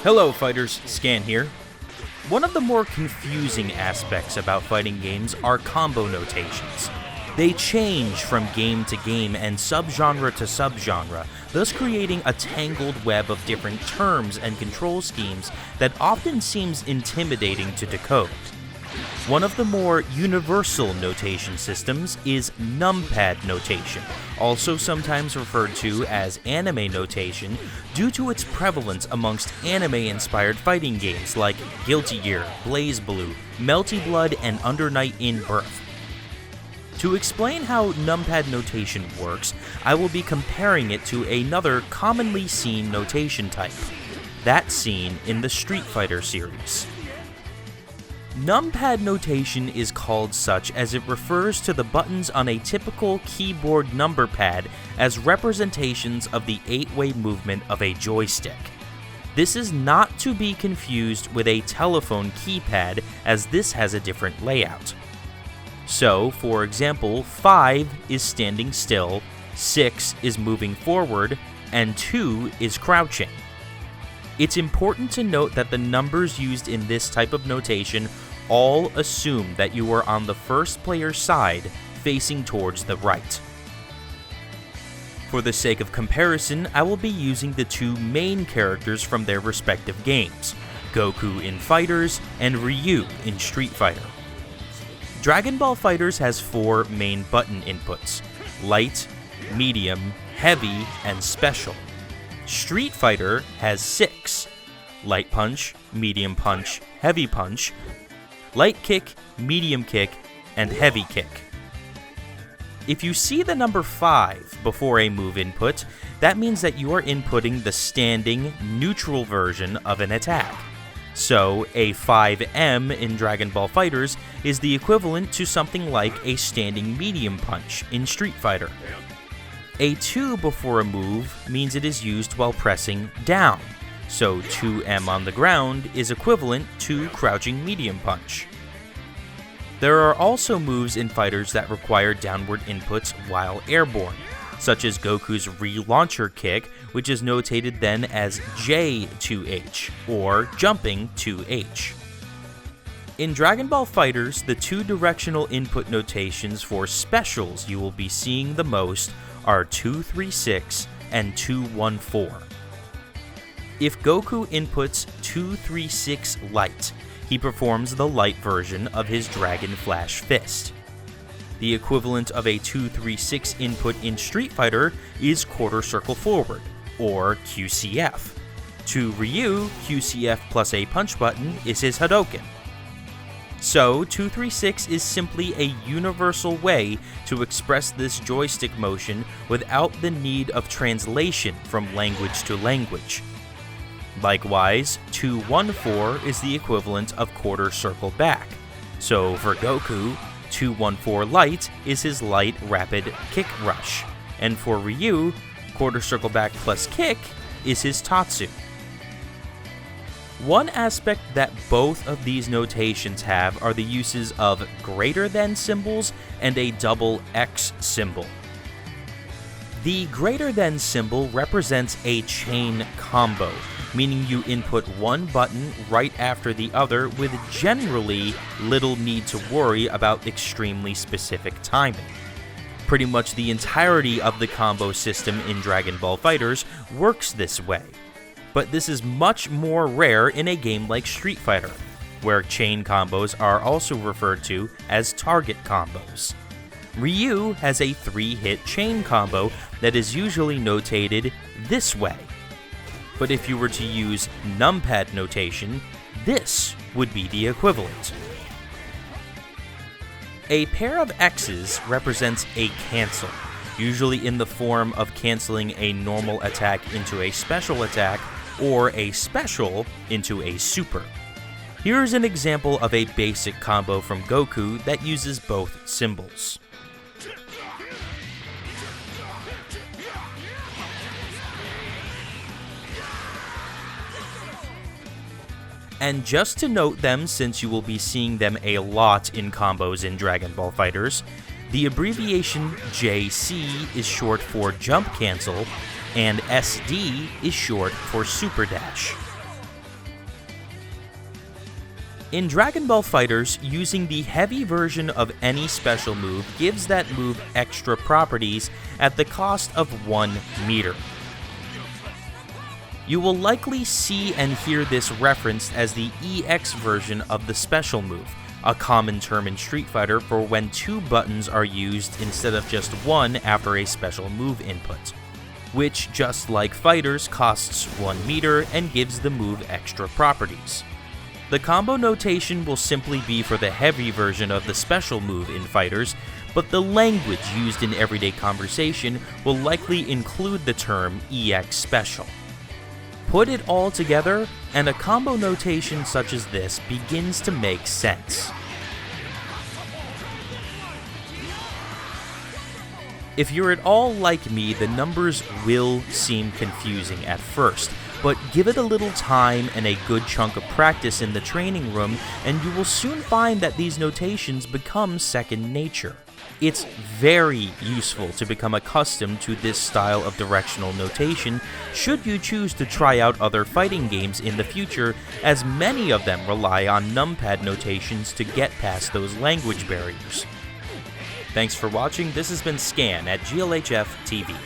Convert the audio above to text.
Hello fighters, Scan here. One of the more confusing aspects about fighting games are combo notations. They change from game to game and subgenre to subgenre, thus creating a tangled web of different terms and control schemes that often seems intimidating to decode. One of the more universal notation systems is Numpad Notation, also sometimes referred to as anime notation due to its prevalence amongst anime-inspired fighting games like Guilty Gear, BlazBlue, Melty Blood, and Under Night In-Birth. To explain how Numpad Notation works, I will be comparing it to another commonly seen notation type, that seen in the Street Fighter series. Numpad notation is called such as it refers to the buttons on a typical keyboard number pad as representations of the 8-way movement of a joystick. This is not to be confused with a telephone keypad, as this has a different layout. So, for example, 5 is standing still, 6 is moving forward, and 2 is crouching. It's important to note that the numbers used in this type of notation all assume that you are on the first player's side, facing towards the right. For the sake of comparison, I will be using the two main characters from their respective games, Goku in FighterZ and Ryu in Street Fighter. Dragon Ball FighterZ has 4 main button inputs: light, medium, heavy, and special. Street Fighter has 6: light punch, medium punch, heavy punch, light kick, medium kick, and heavy kick. If you see the number 5 before a move input, that means that you are inputting the standing, neutral version of an attack. So, a 5M in Dragon Ball FighterZ is the equivalent to something like a standing medium punch in Street Fighter. A 2 before a move means it is used while pressing down, so 2M on the ground is equivalent to crouching medium punch. There are also moves in fighters that require downward inputs while airborne, such as Goku's relauncher kick, which is notated then as J2H, or jumping 2H. In Dragon Ball FighterZ, the two directional input notations for specials you will be seeing the most are 236 and 214. If Goku inputs 236 light, he performs the light version of his Dragon Flash Fist. The equivalent of a 236 input in Street Fighter is quarter circle forward, or QCF. To Ryu, QCF plus a punch button is his Hadouken. So, 236 is simply a universal way to express this joystick motion without the need of translation from language to language. Likewise, 214 is the equivalent of quarter circle back. So, for Goku, 214 light is his light rapid kick rush, and for Ryu, quarter circle back plus kick is his Tatsu. One aspect that both of these notations have are the uses of greater than symbols and a double X symbol. The greater than symbol represents a chain combo, meaning you input one button right after the other with generally little need to worry about extremely specific timing. Pretty much the entirety of the combo system in Dragon Ball FighterZ works this way. But this is much more rare in a game like Street Fighter, where chain combos are also referred to as target combos. Ryu has a 3-hit chain combo that is usually notated this way. But if you were to use Numpad notation, this would be the equivalent. A pair of X's represents a cancel, usually in the form of canceling a normal attack into a special attack or a special into a super. Here's an example of a basic combo from Goku that uses both symbols. And just to note them, since you will be seeing them a lot in combos in Dragon Ball FighterZ, the abbreviation JC is short for jump cancel, and SD is short for super dash. In Dragon Ball FighterZ, using the heavy version of any special move gives that move extra properties at the cost of 1 meter. You will likely see and hear this referenced as the EX version of the special move, a common term in Street Fighter for when 2 buttons are used instead of just 1 after a special move input, which, just like FighterZ, costs 1 meter and gives the move extra properties. The combo notation will simply be for the heavy version of the special move in FighterZ, but the language used in everyday conversation will likely include the term EX Special. Put it all together, and a combo notation such as this begins to make sense. If you're at all like me, the numbers will seem confusing at first, but give it a little time and a good chunk of practice in the training room, and you will soon find that these notations become second nature. It's very useful to become accustomed to this style of directional notation should you choose to try out other fighting games in the future, as many of them rely on numpad notations to get past those language barriers. Thanks for watching. This has been Scan at GLHF TV.